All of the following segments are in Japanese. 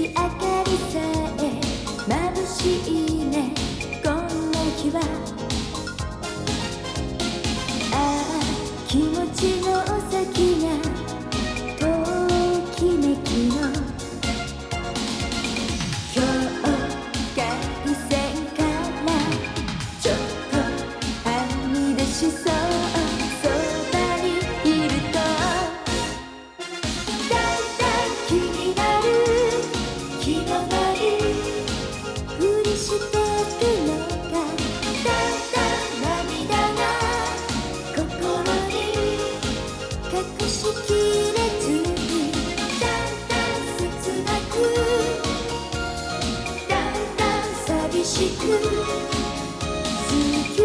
月明かりさえ眩しいねこんな日は。ああ気持ちの先がときめきの境界線からちょっとはみ出しそう。そばにいるとだんだん気になる気のないふりしてるのか。だんだん涙が心に隠しきれずにだんだん切なくだんだん寂しく好き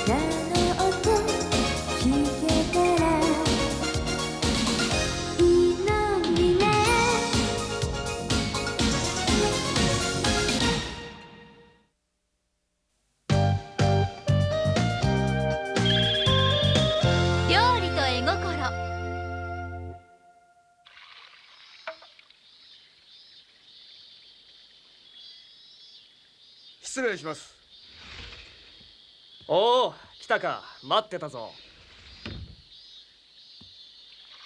なの音聞けたらいいのにね。料理と絵心。失礼します。おお、来たか。待ってたぞ。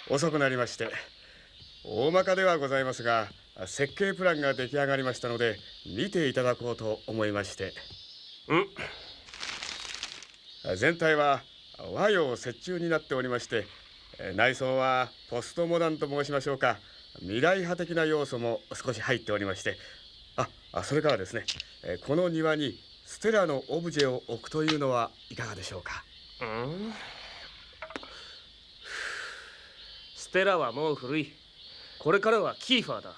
遅くなりまして大まかではございますが設計プランが出来上がりましたので見ていただこうと思いまして。全体は和洋折衷になっておりまして内装はポストモダンと申しましょうか未来派的な要素も少し入っておりまして、それからですねこの庭にステラのオブジェを置くというのはいかがでしょうか。ステラはもう古い。これからはキーファーだ。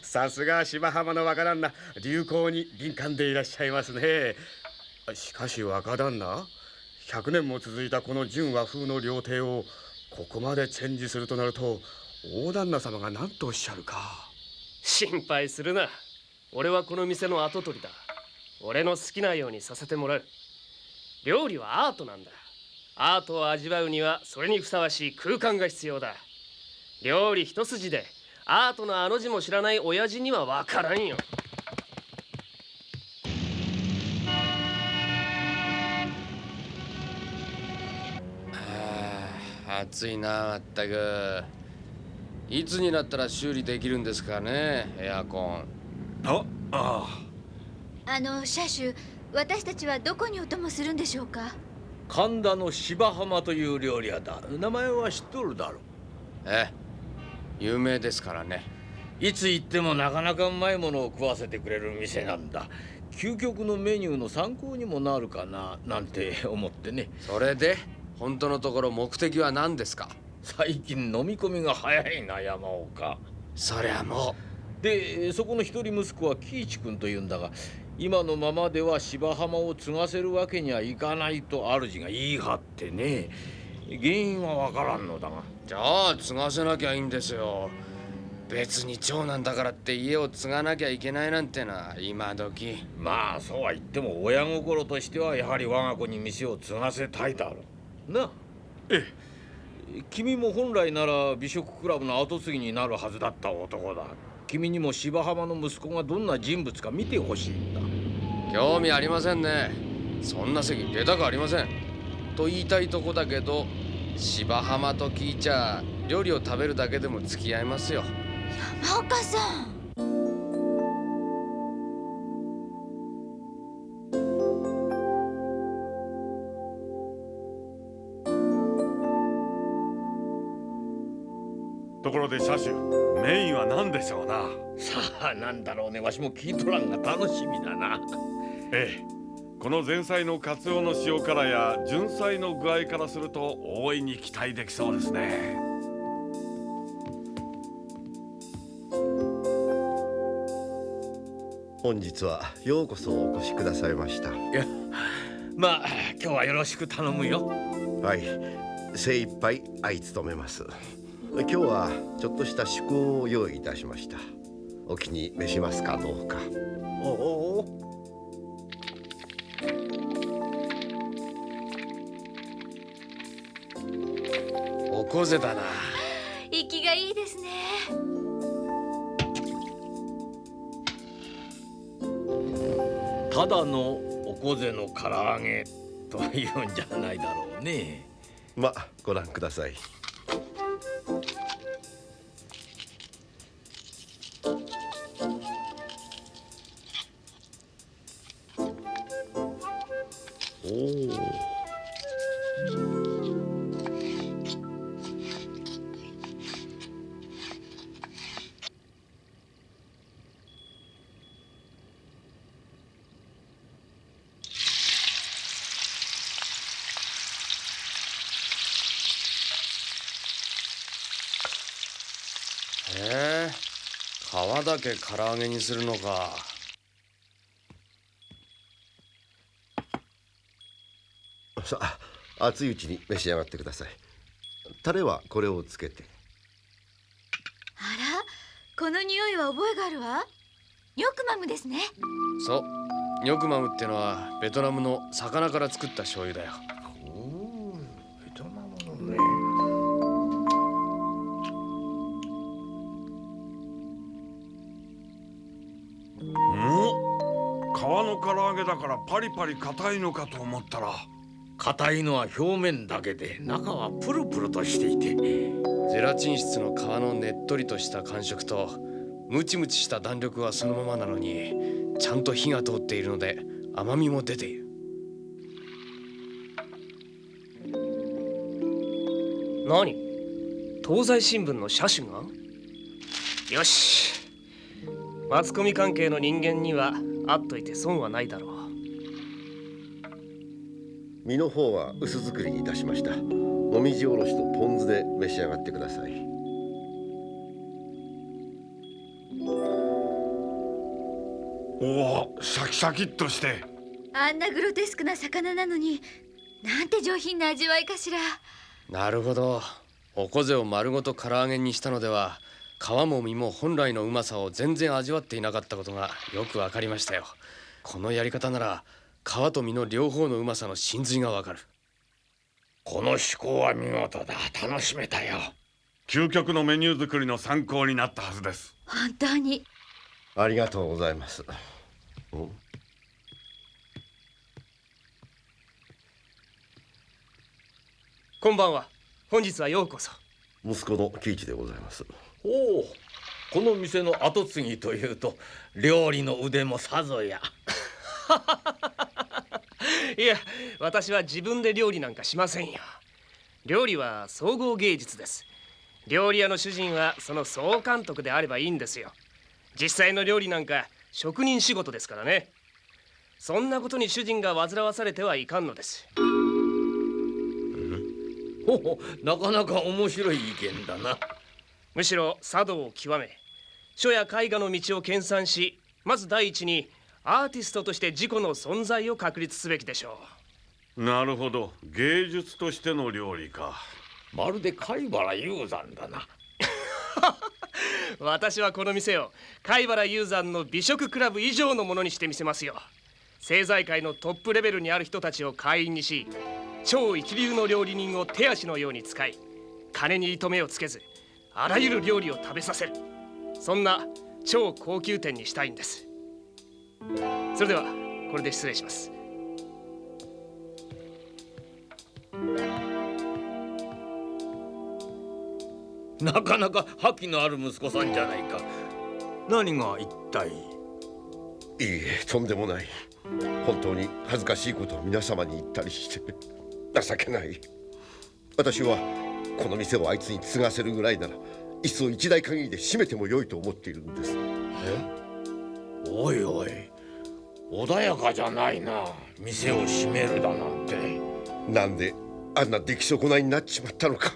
さすが芝浜の若旦那、流行に敏感でいらっしゃいますね。しかし若旦那、100年も続いたこの純和風の料亭をここまでチェンジするとなると大旦那様が何とおっしゃるか。心配するな。俺はこの店の跡取りだ。俺の好きなようにさせてもらう。料理はアートなんだ。アートを味わうにはそれにふさわしい空間が必要だ。料理一筋でアートのあの字も知らない親父には分からんよ。暑いなまったく。いつになったら修理できるんですかねエアコン。車種、私たちはどこにお供するんでしょうか。神田の芝浜という料理屋だ。名前は知っとるだろう。有名ですからね。いつ行ってもなかなかうまいものを食わせてくれる店なんだ。究極のメニューの参考にもなるかななんて思ってね。それで本当のところ目的は何ですか。最近飲み込みが早いな山岡。そりゃもうでそこの一人息子は喜一君というんだが、今のままでは芝浜を継がせるわけにはいかないと主が言い張ってね。原因はわからんのだが。じゃあ継がせなきゃいいんですよ。別に長男だからって家を継がなきゃいけないなんてな今時。まあそうは言っても親心としてはやはり我が子に店を継がせたいだろうな。君も本来なら美食クラブの跡継ぎになるはずだった男だ。君にも芝浜の息子がどんな人物か見てほしいんだ。興味ありませんね。そんな席出たくありませんと言いたいとこだけど、芝浜と聞いちゃ料理を食べるだけでも付き合いますよ。山岡さん。ところで車種、メインは何でしょうな。さあなんだろうね。わしも聞いとらんが楽しみだな。この前菜のカツオの塩辛や純菜の具合からすると大いに期待できそうですね。本日はようこそお越しくださいました。いや、まあ今日はよろしく頼むよ。はい、精一杯相務めます。今日はちょっとした趣向を用意いたしました。お気に召しますかどうか。おお。おこぜだな。息がいいですね。ただのおこぜの唐揚げというんじゃないだろうね。まあご覧ください。おお。へえ、皮だけ唐揚げにするのか。さあ熱いうちに召し上がってください。タレはこれをつけて。あら、この匂いは覚えがあるわ。ニョクマムですね。そう、ニョクマムってのはベトナムの魚から作った醤油だよ。おお、ベトナムのね。皮の唐揚げだからパリパリ硬いのかと思ったら。硬いのは表面だけで中はプルプルとしていて、ゼラチン質の皮のねっとりとした感触とムチムチした弾力はそのままなのに、ちゃんと火が通っているので甘みも出ている。何？東西新聞の社主が？よし、マスコミ関係の人間には会っといて損はないだろう。身の方は薄作りにいたしました。もみじおろしとポン酢で召し上がってください。おお、シャキシャキっとして。あんなグロテスクな魚なのに、なんて上品な味わいかしら。なるほど、おこぜを丸ごと唐揚げにしたのでは、皮も身も本来のうまさを全然味わっていなかったことがよくわかりましたよ。このやり方なら皮と身の両方のうまさの真髄がわかる。この趣向は見事だ。楽しめたよ。究極のメニュー作りの参考になったはずです。本当に。ありがとうございます。こんばんは。本日はようこそ。息子の喜一でございます。おお、この店の跡継ぎというと料理の腕もさぞや。いや、私は自分で料理なんかしませんよ。料理は総合芸術です。料理屋の主人はその総監督であればいいんですよ。実際の料理なんか職人仕事ですからね。そんなことに主人が煩わされてはいかんのです。ほほ、なかなか面白い意見だな。むしろ茶道を極め、書や絵画の道を研鑽し、まず第一にアーティストとして自己の存在を確立すべきでしょう。なるほど、芸術としての料理か。まるで貝原雄山だな。私はこの店を貝原雄山の美食クラブ以上のものにしてみせますよ。政財界のトップレベルにある人たちを会員にし、超一流の料理人を手足のように使い、金に糸目をつけずあらゆる料理を食べさせる、そんな超高級店にしたいんです。それではこれで失礼します。なかなか覇気のある息子さんじゃないか。何が一体？いいえ、とんでもない。本当に恥ずかしいことを皆様に言ったりして情けない。私はこの店をあいつに継がせるぐらいなら、いっそ一代限りで閉めてもよいと思っているんです。おいおい、穏やかじゃないな。店を閉めるだなんて。なんであんな出来損ないになっちまったのか。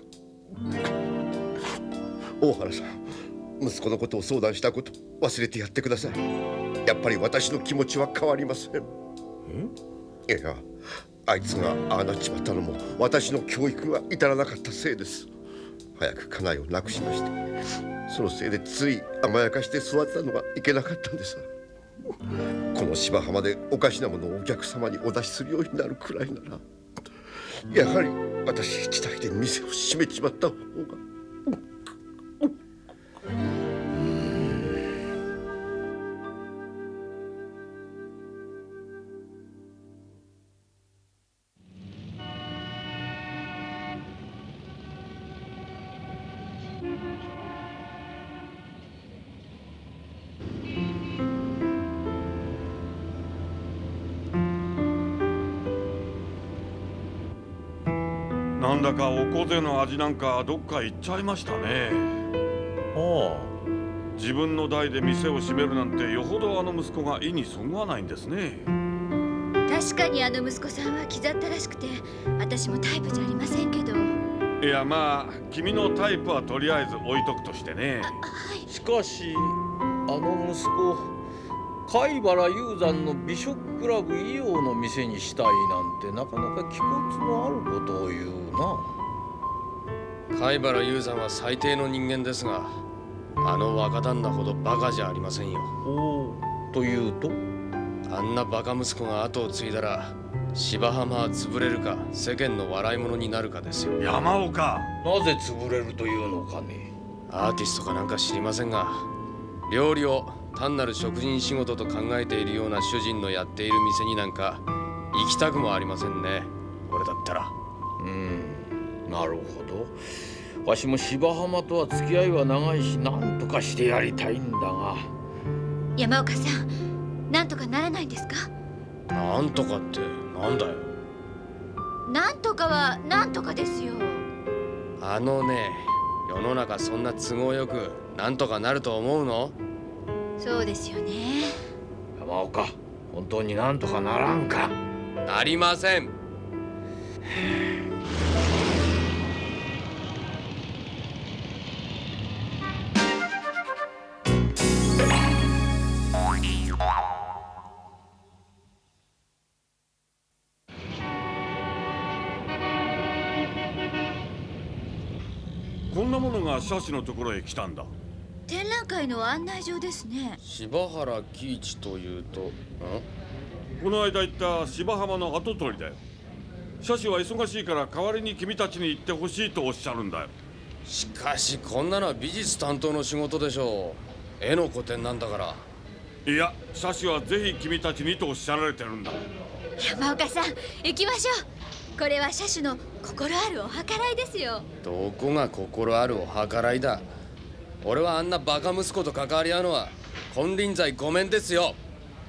大原さん、息子のことを相談したこと忘れてやってください。やっぱり私の気持ちは変わりません。いや、あいつがああなっちまったのも私の教育が至らなかったせいです。早く家内を亡くしまして、そのせいでつい甘やかして育てたのがいけなかったんです。この芝浜でおかしなものをお客様にお出しするようになるくらいなら、やはり私一代で店を閉めちまった方が。なんだかおこぜの味なんかどっか行っちゃいましたね。あ自分の代で店を閉めるなんてよほどあの息子が意にそぐわないんですね。確かにあの息子さんは気だったらしくて、私もタイプじゃありませんけど。いやまあ君のタイプはとりあえず置いとくとしてね。あ、しかしあの息子貝原雄山の美食クラブ伊予の店にしたいなんてなかなか気骨のあることを言うな。貝原雄山は最低の人間ですが、あの若旦那ほどバカじゃありませんよ。おお、というと？あんなバカ息子が後を継いだら芝浜は潰れるか世間の笑い物になるかですよ。山岡、なぜ潰れるというのかね。アーティストかなんか知りませんが、料理を単なる食人仕事と考えているような主人のやっている店になんか行きたくもありませんね、俺だったら。なるほど。わしも芝浜とは付き合いは長いし、なんとかしてやりたいんだが。山岡さん、なんとかならないんですか？なんとかってなんだよ。なんとかはなんとかですよ。あのね、世の中そんな都合よくなんとかなると思うの？そうですよね。山岡、本当になんとかならんか？なりません。こんなものが社主のところへ来たんだ。展覧会の案内状ですね。柴原喜一というと、この間行った芝浜の跡取りだよ。社主は忙しいから代わりに君たちに行ってほしいとおっしゃるんだよ。しかしこんなのは美術担当の仕事でしょう。絵の個展なんだから。いや、社主はぜひ君たちにとおっしゃられてるんだ。山岡さん、行きましょう。これは社主の心あるお計らいですよ。どこが心あるお計らいだ。俺はあんなバカ息子と関わり合うのは金輪際ごめんですよ。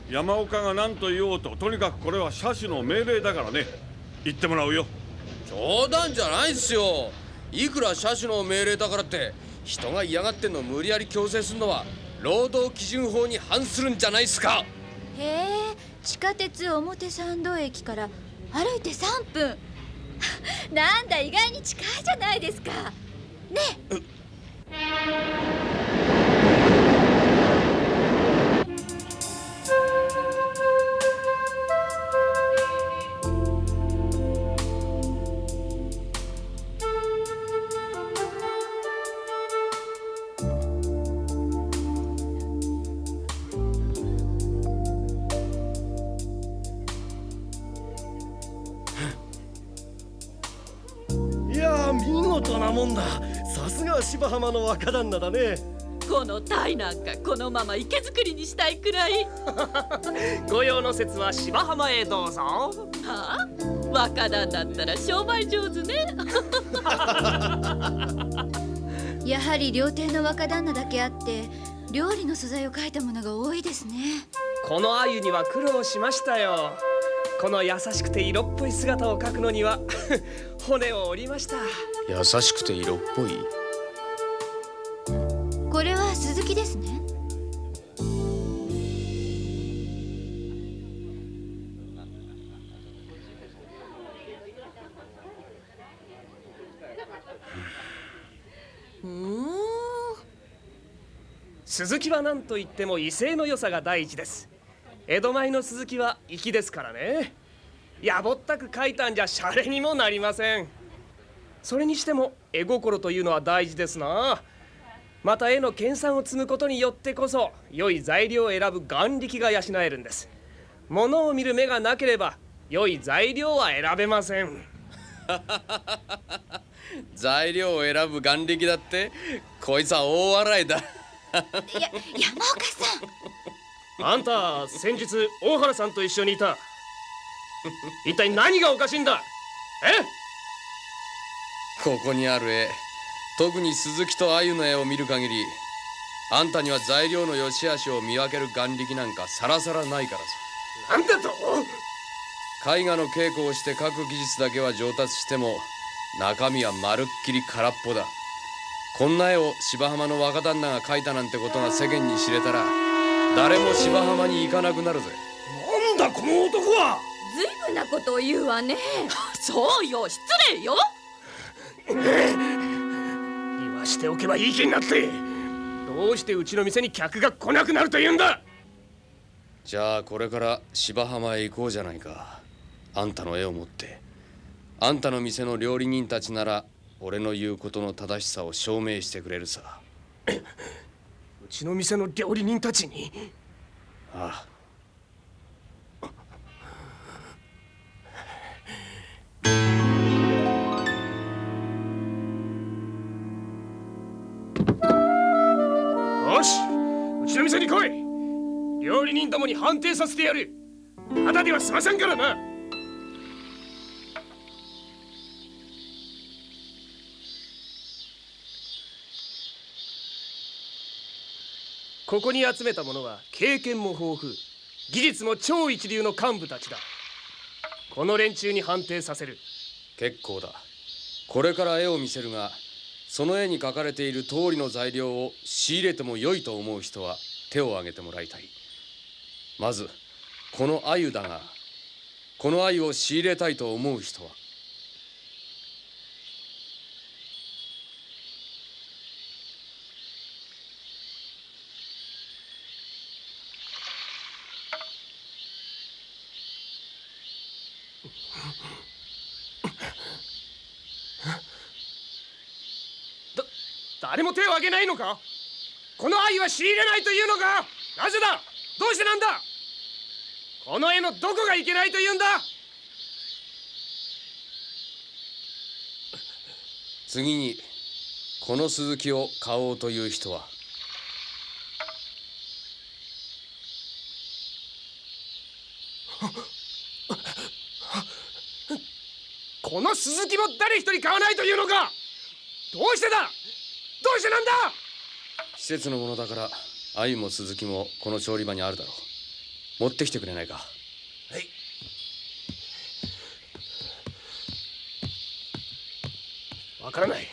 山岡が何と言おうと、とにかくこれは社主の命令だからね。言ってもらうよ。冗談じゃないっすよ。いくら社主の命令だからって人が嫌がってんのを無理やり強制するのは労働基準法に反するんじゃないっすか。へえ、地下鉄表参道駅から歩いて3分。なんだ、意外に近いじゃないですか。ねえ。いやー、見事なもんだ。さすが芝浜の若旦那だね。この鯛なんかこのまま池作りにしたいくらい。御用の説は芝浜へどうぞ。はあ、若旦那ったら商売上手ね。やはり料亭の若旦那だけあって料理の素材を描いたものが多いですね。この鮎には苦労しましたよ。この優しくて色っぽい姿を描くのには骨を折りました。優しくて色っぽい。これは鈴木ですね。鈴木は何と言っても威勢の良さが第一です。江戸前の鈴木は粋ですからね。やぼったく描いたんじゃシャレにもなりません。それにしても絵心というのは大事ですな。また絵の研鑽を積むことによってこそ良い材料を選ぶ眼力が養えるんです。物を見る目がなければ良い材料は選べません。材料を選ぶ眼力だって、こいつは大笑いだ。山岡さん。あんた先日大原さんと一緒にいた。一体何がおかしいんだ。ここにある絵、特に鈴木と鮎の絵を見る限り、あんたには材料の良し悪しを見分ける眼力なんかさらさらないからさ。なんだと。絵画の稽古をして描く技術だけは上達しても、中身はまるっきり空っぽだ。こんな絵を芝浜の若旦那が描いたなんてことが世間に知れたら、誰も芝浜に行かなくなるぜ。なんだこの男は。ずいぶんなことを言うわね。そうよ、失礼よ。言わしておけばいい気になって、どうしてうちの店に客が来なくなると言うんだ。じゃあこれから芝浜へ行こうじゃないか。あんたの絵を持って。あんたの店の料理人たちなら俺の言うことの正しさを証明してくれるさ。うちの店の料理人たちに。ああ。よし、うちの店に来い。料理人どもに判定させてやる。ただでは済ませんからな。ここに集めた者は経験も豊富、技術も超一流の幹部たちだ。この連中に判定させる。結構だ。これから絵を見せるが、その絵に描かれている通りの材料を仕入れても良いと思う人は手を挙げてもらいたい。まずこの鮎だが、この鮎を仕入れたいと思う人は。誰も手を挙げないのか。この鮎は仕入れないというのか。なぜだ。どうしてなんだ。この絵のどこがいけないというんだ。次にこの鈴木を買おうという人は。この鈴木も誰一人買わないというのか。どうしてだ。どうしてなんだ。施設のものだから鮎も鈴木もこの調理場にあるだろう。持ってきてくれないか。はい。わからない。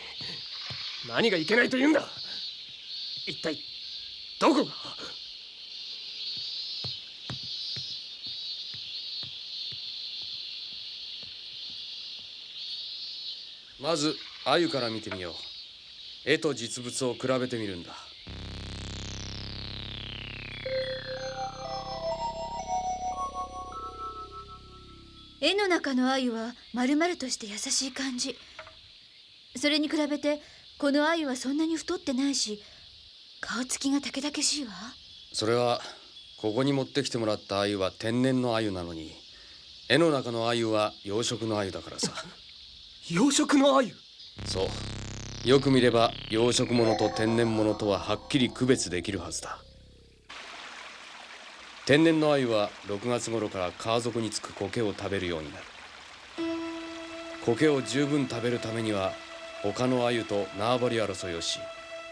何がいけないというんだ。一体どこが。まず鮎から見てみよう。絵と実物を比べてみるんだ。絵の中の鮎は丸々として優しい感じ。それに比べてこの鮎はそんなに太ってないし、顔つきがたけだけしいわ。それはここに持ってきてもらった鮎は天然の鮎なのに、絵の中の鮎は養殖の鮎だからさ。養殖の鮎。そう。よく見れば養殖物と天然物とははっきり区別できるはずだ。天然の鮎は6月頃から川底につく苔を食べるようになる。苔を十分食べるためには他の鮎と縄張り争いをし、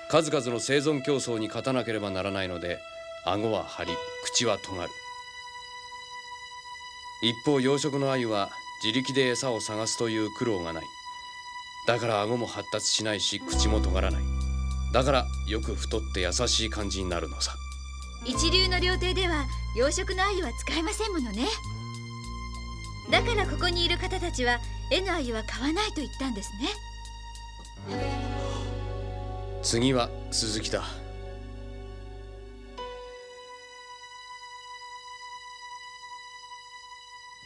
数々の生存競争に勝たなければならないので、顎は張り、口は尖る。一方養殖の鮎は自力で餌を探すという苦労がない。だから顎も発達しないし、口も尖らない。だからよく太って優しい感じになるのさ。一流の料亭では養殖の鮎は使えませんものね。だからここにいる方たちは絵の鮎は買わないと言ったんですね。次は鈴木だ。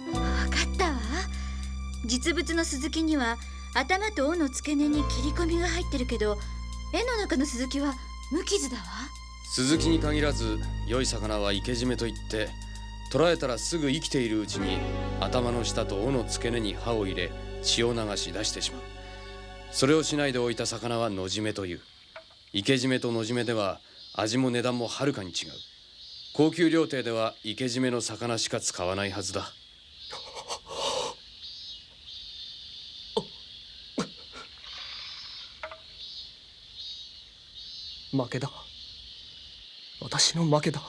分かったわ。実物の鈴木には頭と尾の付け根に切り込みが入ってるけど、絵の中の鈴木は無傷だわ。鈴木に限らず良い魚は生け締めといって、捕らえたらすぐ生きているうちに頭の下と尾の付け根に刃を入れ血を流し出してしまう。それをしないでおいた魚は野締めという。池締めと野締めでは味も値段もはるかに違う。高級料亭では池締めの魚しか使わないはずだ。負けだ。私の負けだ。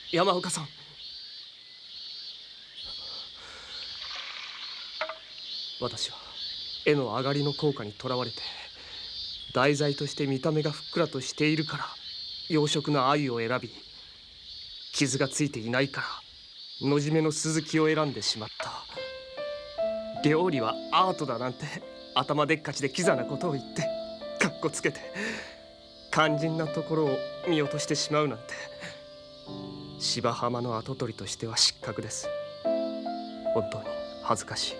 山岡さん、私は絵の上がりの効果にとらわれて、題材として見た目がふっくらとしているから養殖の鮎を選び、傷がついていないから野締めのスズキを選んでしまった。料理はアートだなんて頭でっかちでキザなことを言って、かっこつけて肝心なところを見落としてしまうなんて、芝浜の跡取りとしては失格です。本当に恥ずかしい。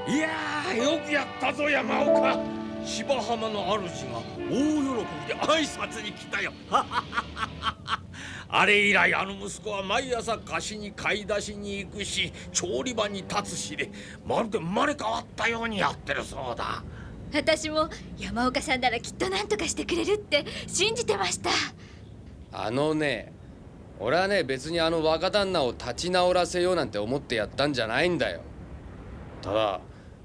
いやー、よくやったぞ山岡。芝浜の主が大喜びで挨拶に来たよ。あれ以来あの息子は毎朝菓子に買い出しに行くし、調理場に立つしで、まるで生まれ変わったようにやってるそうだ。私も山岡さんならきっと何とかしてくれるって信じてました。俺はね、別にあの若旦那を立ち直らせようなんて思ってやったんじゃないんだよ。ただ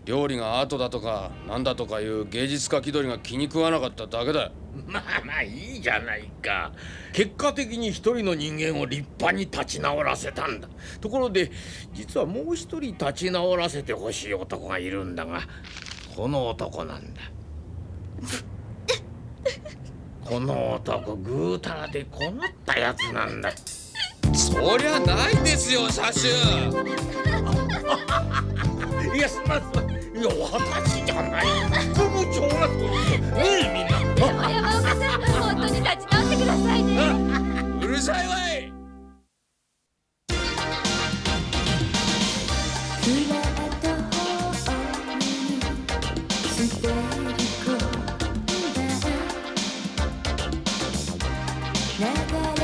料理がアートだとかなんだとかいう芸術家気取りが気に食わなかっただけだよ。まあいいじゃないか。結果的に一人の人間を立派に立ち直らせたんだ。ところで実はもう一人立ち直らせてほしい男がいるんだが、この男なんだ。この男ぐうたらで困ったやつなんだ。そりゃないですよ、車種。いや、すまん。いや、私じゃない。副部長がそう言う。ねえ、みんな。でも山岡さん、本当に立ち直ってくださいね。うるさいわい。フラットホームに滑り込んだ流れ